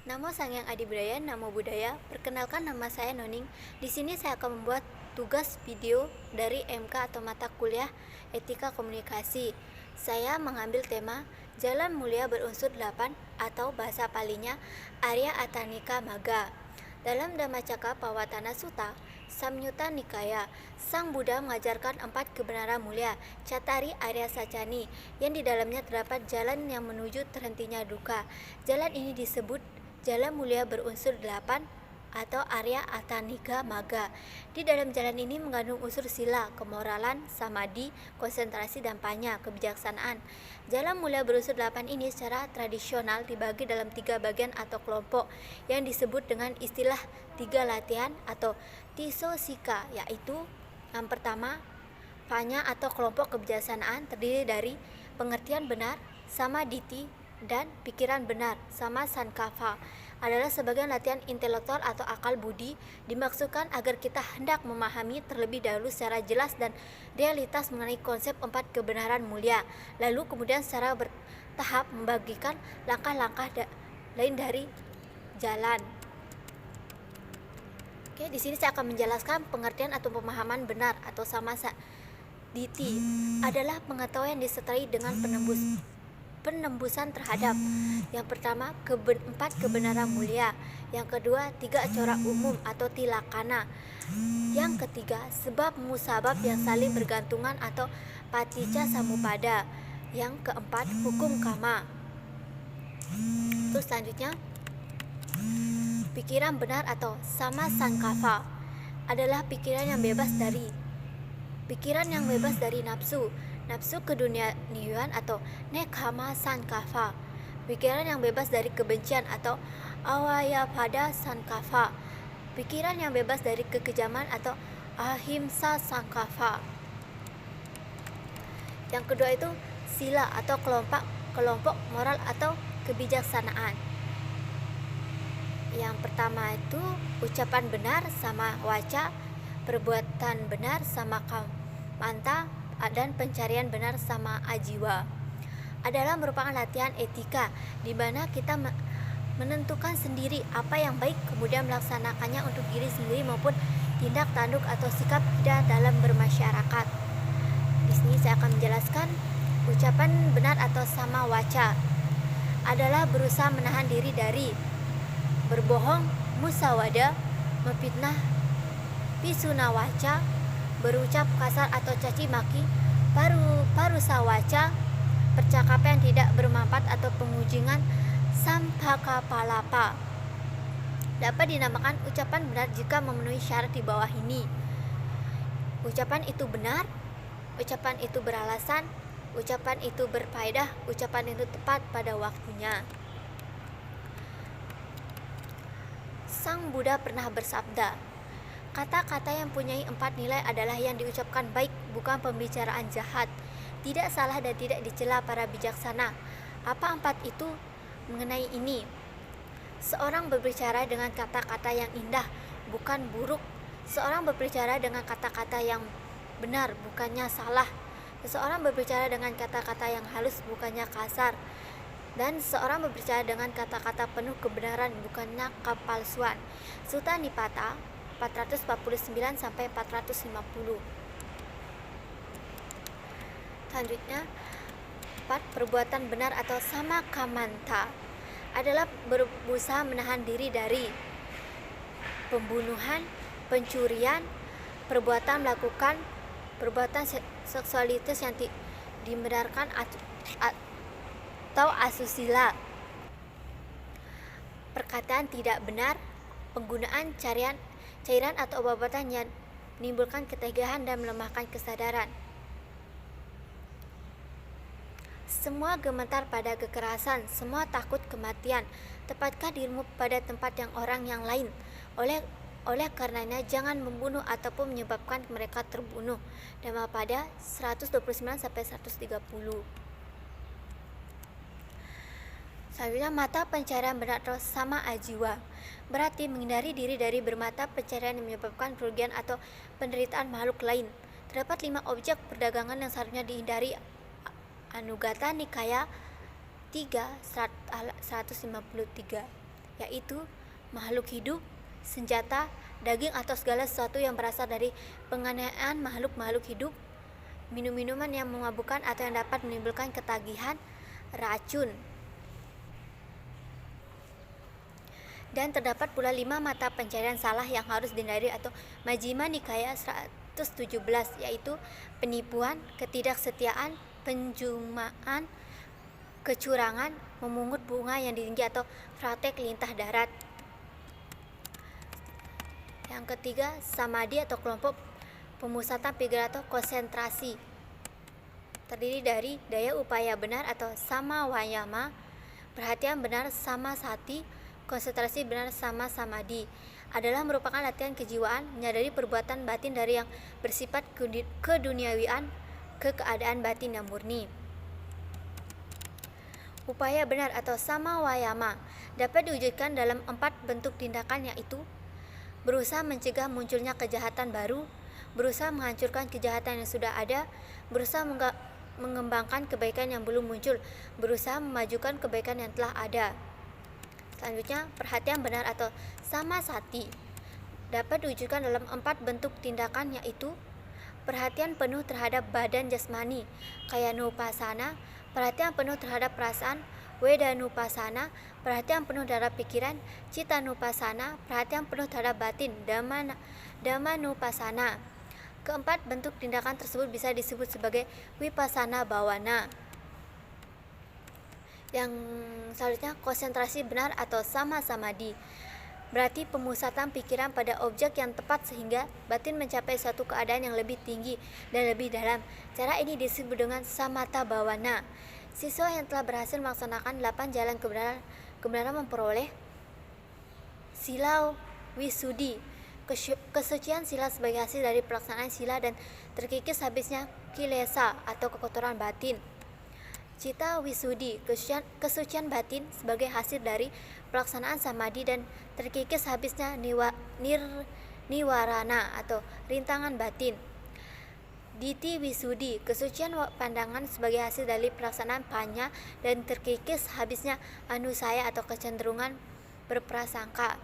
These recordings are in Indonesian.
Namo Sang Hyang Adibudaya, Namo Buddhaya. Perkenalkan, nama saya Noning. Di sini saya akan membuat tugas video dari MK atau mata kuliah Etika Komunikasi. Saya mengambil tema Jalan Mulia berunsur 8 atau bahasa Palinya Arya Atanika Magga. Dalam Dhammacakkappavattana Sutta, Samyutta Nikaya, Sang Buddha mengajarkan 4 kebenaran mulia, Cattari Arya Sacani, yang di dalamnya terdapat jalan yang menuju terhentinya duka. Jalan ini disebut Jalan Mulia berunsur 8 atau Arya Atanika Magga. Di dalam jalan ini mengandung unsur sila, kemoralan, samadhi, konsentrasi, dan panya, kebijaksanaan. Jalan Mulia berunsur 8 ini secara tradisional dibagi dalam 3 bagian atau kelompok yang disebut dengan istilah 3 latihan atau Tisosika, yaitu yang pertama, panya atau kelompok kebijaksanaan terdiri dari pengertian benar, samadhi, dan pikiran benar, sama sankappa, adalah sebagian latihan intelektual atau akal budi, dimaksudkan agar kita hendak memahami terlebih dahulu secara jelas dan realitas mengenai konsep 4 kebenaran mulia, lalu kemudian secara bertahap membagikan langkah-langkah lain dari jalan. Oke, di sini saya akan menjelaskan pengertian atau pemahaman benar atau sama diti adalah pengetahuan yang disertai dengan penembusan terhadap yang pertama 4 kebenaran mulia, yang kedua 3 corak umum atau tilakana, yang ketiga sebab musabab yang saling bergantungan atau paticca samuppada, yang keempat hukum kama. Terus selanjutnya pikiran benar atau sama sankappa adalah pikiran yang bebas dari nafsu keduniawian atau nekkhamma sankappa, pikiran yang bebas dari kebencian atau avyapada sankappa, pikiran yang bebas dari kekejaman atau ahimsa sankappa. Yang kedua itu sila atau kelompok moral atau kebijaksanaan. Yang pertama itu ucapan benar sama waca, perbuatan benar sama kamanta, dan pencarian benar sama ajiwa. Adalah merupakan latihan etika di mana kita menentukan sendiri apa yang baik, kemudian melaksanakannya untuk diri sendiri maupun tindak tanduk atau sikap kita dalam bermasyarakat. Di sini saya akan menjelaskan ucapan benar atau sama waca adalah berusaha menahan diri dari berbohong, musawada, memfitnah, pisuna waca, berucap kasar atau caci maki, parusawaca, percakapan yang tidak bermanfaat atau pengujingan, sampakapalapa. Dapat dinamakan ucapan benar jika memenuhi syarat di bawah ini. Ucapan itu benar, ucapan itu beralasan, ucapan itu berfaedah, ucapan itu tepat pada waktunya. Sang Buddha pernah bersabda, kata-kata yang punyai 4 nilai adalah yang diucapkan baik, bukan pembicaraan jahat, tidak salah dan tidak dicela para bijaksana. Apa 4 itu mengenai ini? Seorang berbicara dengan kata-kata yang indah, bukan buruk. Seorang berbicara dengan kata-kata yang benar, bukannya salah. Seseorang berbicara dengan kata-kata yang halus, bukannya kasar. Dan seorang berbicara dengan kata-kata penuh kebenaran, bukannya kepalsuan. Sutta Nipata 449 sampai 450. Selanjutnya 4 perbuatan benar atau sama kamanta adalah berusaha menahan diri dari pembunuhan, pencurian, perbuatan melakukan perbuatan seksualitas yang dibenarkan atau asusila, perkataan tidak benar, penggunaan cairan atau obat-obatan yang menimbulkan ketegangan dan melemahkan kesadaran. Semua gemetar pada kekerasan, semua takut kematian. Tempatkan dirimu pada tempat yang orang yang lain. Oleh karenanya jangan membunuh ataupun menyebabkan mereka terbunuh. Dhammapada 129 sampai 130. Selanjutnya mata pencarian benar atau sama ajiwa berarti menghindari diri dari bermata pencarian yang menyebabkan kerugian atau penderitaan makhluk lain. Terdapat 5 objek perdagangan yang seharusnya dihindari. Anuggata Nikaya 3 153. yaitu makhluk hidup, senjata, daging atau segala sesuatu yang berasal dari penganiayaan makhluk-makhluk hidup, minum-minuman yang memabukkan atau yang dapat menimbulkan ketagihan, racun. Dan terdapat pula 5 mata pencarian salah yang harus dihindari atau Majjhima Nikaya 117, yaitu penipuan, ketidaksetiaan, penjumaan, kecurangan, memungut bunga yang tinggi atau praktek lintah darat. Yang ketiga, samadhi atau kelompok pemusatan pikiran atau konsentrasi, terdiri dari daya upaya benar atau sama wayama, perhatian benar sama sati, konsentrasi benar sama samadhi. Adalah merupakan latihan kejiwaan menyadari perbuatan batin dari yang bersifat keduniawian ke keadaan batin yang murni. Upaya benar atau sama wayama dapat diwujudkan dalam 4 bentuk tindakan, yaitu berusaha mencegah munculnya kejahatan baru, berusaha menghancurkan kejahatan yang sudah ada, berusaha mengembangkan kebaikan yang belum muncul, berusaha memajukan kebaikan yang telah ada. Selanjutnya, perhatian benar atau sama sati dapat diwujudkan dalam 4 bentuk tindakan, yaitu perhatian penuh terhadap badan jasmani, kayanupasana, perhatian penuh terhadap perasaan, wedanupasana, perhatian penuh terhadap pikiran, citanupasana, perhatian penuh terhadap batin, dhammanupasana. Keempat bentuk tindakan tersebut bisa disebut sebagai vipassana bhavana. Yang selanjutnya, konsentrasi benar atau sama samadhi berarti pemusatan pikiran pada objek yang tepat sehingga batin mencapai suatu keadaan yang lebih tinggi dan lebih dalam. Cara ini disebut dengan samatha bhavana. Siswa yang telah berhasil melaksanakan 8 jalan kebenaran memperoleh sila wisudi, kesucian sila sebagai hasil dari pelaksanaan sila dan terkikis habisnya kilesa atau kekotoran batin. Cita wisudi, kesucian batin sebagai hasil dari pelaksanaan samadhi dan terkikis habisnya niwarana atau rintangan batin. Diti wisudi, kesucian pandangan sebagai hasil dari pelaksanaan panya dan terkikis habisnya anusaya atau kecenderungan berprasangka.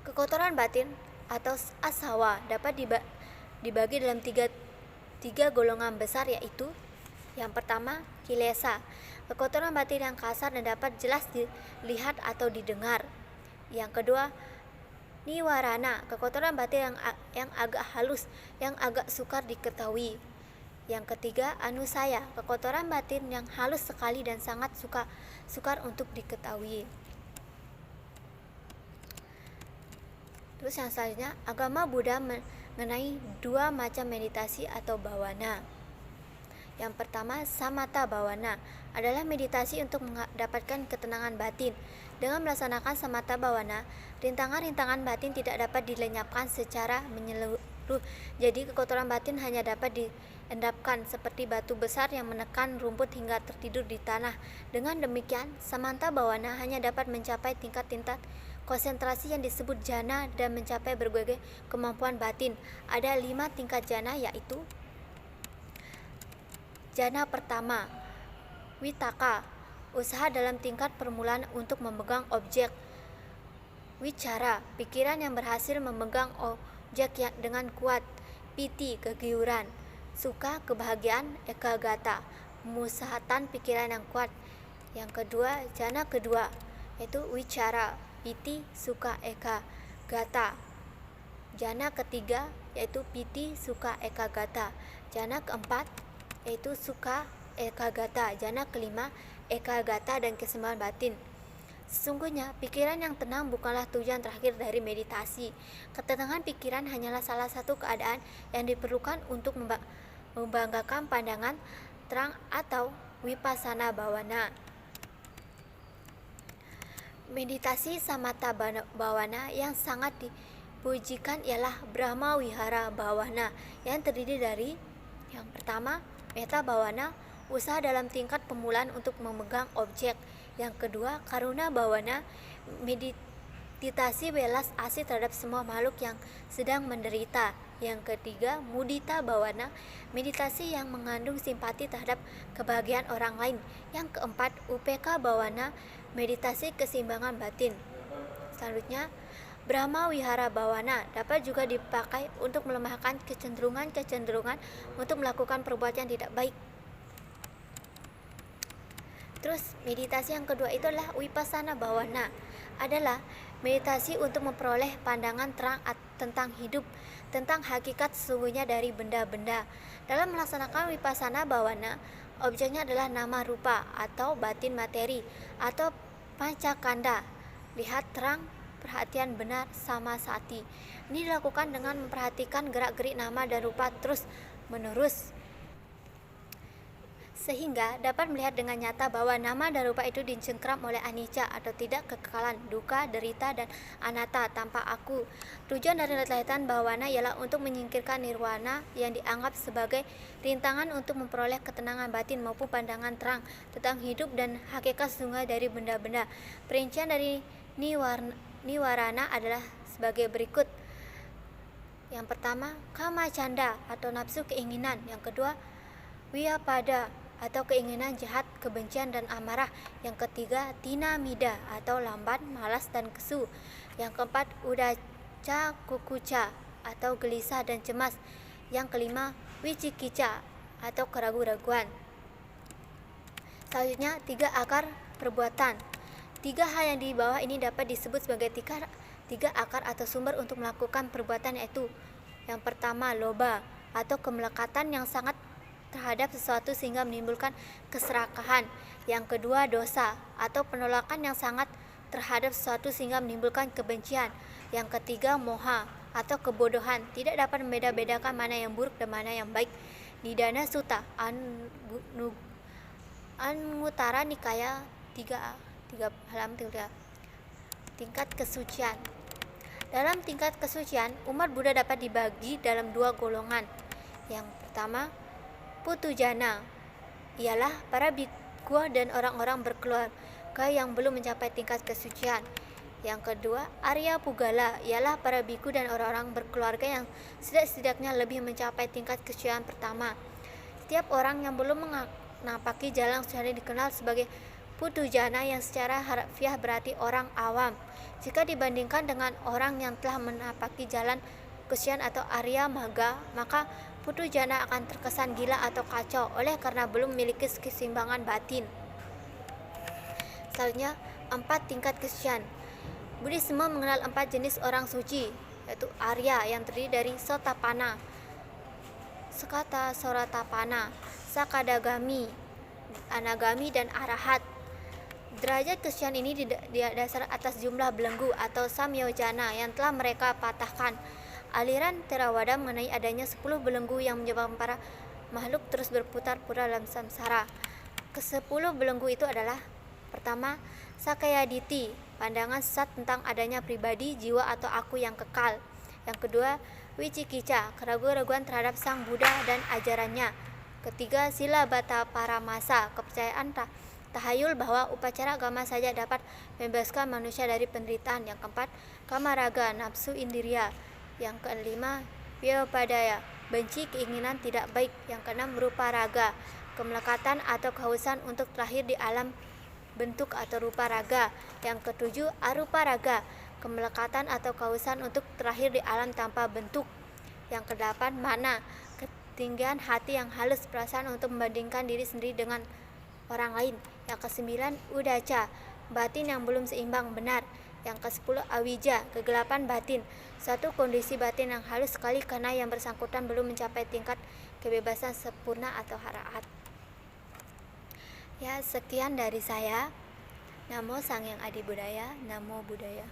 Kekotoran batin atau asawa dapat dibagi dalam tiga golongan besar, yaitu yang pertama, kilesa, kekotoran batin yang kasar dan dapat jelas dilihat atau didengar. Yang kedua, niwarana, kekotoran batin yang agak halus, yang agak sukar diketahui. Yang ketiga, anusaya, kekotoran batin yang halus sekali dan sangat sukar untuk diketahui. Terus yang selanjutnya, agama Buddha mengenai 2 macam meditasi atau bhavana. Yang pertama, samatha bhavana adalah meditasi untuk mendapatkan ketenangan batin. Dengan melaksanakan samatha bhavana, rintangan-rintangan batin tidak dapat dilenyapkan secara menyeluruh. Jadi kekotoran batin hanya dapat diendapkan seperti batu besar yang menekan rumput hingga tertidur di tanah. Dengan demikian, samatha bhavana hanya dapat mencapai tingkat-tingkat konsentrasi yang disebut jana dan mencapai berbagai kemampuan batin. Ada 5 tingkat jana, yaitu jana pertama, witaka, usaha dalam tingkat permulaan untuk memegang objek. Wicara, pikiran yang berhasil memegang objek dengan kuat. Piti, kegiuran. Suka, kebahagiaan. Ekagata, pemusatan pikiran yang kuat. Yang kedua, jana kedua, yaitu wicara, piti, suka, ekagata. Jana ketiga, yaitu piti, suka, ekagata. Jana keempat, yaitu suka, ekagata. Jana kelima, ekagata dan keseimbangan batin. Sesungguhnya pikiran yang tenang bukanlah tujuan terakhir dari meditasi. Ketenangan pikiran hanyalah salah satu keadaan yang diperlukan untuk membanggakan pandangan terang atau vipassana bhavana. Meditasi samatha bhavana yang sangat dipujikan ialah Brahma Wihara Bhavana yang terdiri dari yang pertama, metta bhavana, usaha dalam tingkat pemulaan untuk memegang objek. Yang kedua, karuna bhavana, meditasi belas asih terhadap semua makhluk yang sedang menderita. Yang ketiga, mudita bhavana, meditasi yang mengandung simpati terhadap kebahagiaan orang lain. Yang keempat, upeka bhavana, Meditasi keseimbangan batin. Selanjutnya, Brahma Wihara Bhavana dapat juga dipakai untuk melemahkan kecenderungan-kecenderungan untuk melakukan perbuatan tidak baik. Terus meditasi yang kedua itu adalah Vipassana Bhavana, adalah meditasi untuk memperoleh pandangan terang tentang hidup, tentang hakikat sesungguhnya dari benda-benda. Dalam melaksanakan Vipassana Bhavana, objeknya adalah nama rupa atau batin materi atau pancakanda. Lihat terang, perhatian benar, sama sati. Ini dilakukan dengan memperhatikan gerak-gerik nama dan rupa terus menerus, sehingga dapat melihat dengan nyata bahwa nama dan rupa itu dicengkram oleh anicca atau tidak kekekalan, duka, derita, dan anatta tanpa aku. Tujuan dari latihan bhavana ialah untuk menyingkirkan nirwana yang dianggap sebagai rintangan untuk memperoleh ketenangan batin maupun pandangan terang tentang hidup dan hakikat sesungguhnya dari benda-benda. Perincian dari niwarana adalah sebagai berikut. Yang pertama, kama canda atau nafsu keinginan. Yang kedua, vyapada atau keinginan jahat, kebencian dan amarah. Yang ketiga, tinamida atau lambat, malas dan kesu. Yang keempat, udaca kukuca atau gelisah dan cemas. Yang kelima, wicikica atau keraguan-raguan. Selanjutnya, 3 akar perbuatan. 3 hal yang di bawah ini dapat disebut sebagai 3 akar atau sumber untuk melakukan perbuatan, yaitu yang pertama, loba atau kemelekatan yang sangat terhadap sesuatu sehingga menimbulkan keserakahan. Yang kedua, dosa atau penolakan yang sangat terhadap sesuatu sehingga menimbulkan kebencian. Yang ketiga, moha atau kebodohan, tidak dapat membeda-bedakan mana yang buruk dan mana yang baik. Nidana Sutta Anguttara Nikaya 3 halaman 3. Tingkat kesucian. Dalam tingkat kesucian, umat Buddha dapat dibagi dalam 2 golongan. Yang pertama, Putujana, ialah para bhikkhu dan orang-orang berkeluarga yang belum mencapai tingkat kesucian. Yang kedua, Arya Pugala, ialah para bhikkhu dan orang-orang berkeluarga yang setidaknya lebih mencapai tingkat kesucian pertama. Setiap orang yang belum menapaki jalan suci dikenal sebagai Putujana, yang secara harfiah berarti orang awam. Jika dibandingkan dengan orang yang telah menapaki jalan kesucian atau Arya Magga, maka Putujana akan terkesan gila atau kacau oleh karena belum memiliki keseimbangan batin. Selanjutnya, 4 tingkat kesucian. Buddhisme mengenal 4 jenis orang suci, yaitu Arya yang terdiri dari Sotapanna, Sakata Soratapana, Sakadagami, Anagami, dan Arahat. Derajat kesucian ini didasar atas jumlah belenggu atau samyojana yang telah mereka patahkan. Aliran Theravada mengenai adanya 10 belenggu yang menyebabkan para makhluk terus berputar-putar dalam samsara. Ke-10 belenggu itu adalah: pertama, Sakayaditi, pandangan sesat tentang adanya pribadi, jiwa atau aku yang kekal. Yang kedua, Wicikica, keraguan-raguan terhadap Sang Buddha dan ajarannya. Ketiga, Silabata Paramasa, kepercayaan tahayul bahwa upacara agama saja dapat membebaskan manusia dari penderitaan. Yang keempat, Kamaraga, nafsu indriya. Yang kelima, Vyapadaya, benci keinginan tidak baik. Yang keenam, rupa raga, kemelekatan atau kehausan untuk terlahir di alam bentuk atau rupa raga. Yang ketujuh, arupa raga, kemelekatan atau kehausan untuk terlahir di alam tanpa bentuk. Yang kedelapan, mana, ketinggian hati yang halus, perasaan untuk membandingkan diri sendiri dengan orang lain. Yang kesembilan, udaca, batin yang belum seimbang benar. Yang ke-10, awija, kegelapan batin, suatu kondisi batin yang halus sekali karena yang bersangkutan belum mencapai tingkat kebebasan sempurna atau harahat. Ya, sekian dari saya. Namo Sang Hyang Adi Budaya, Namo Buddhaya.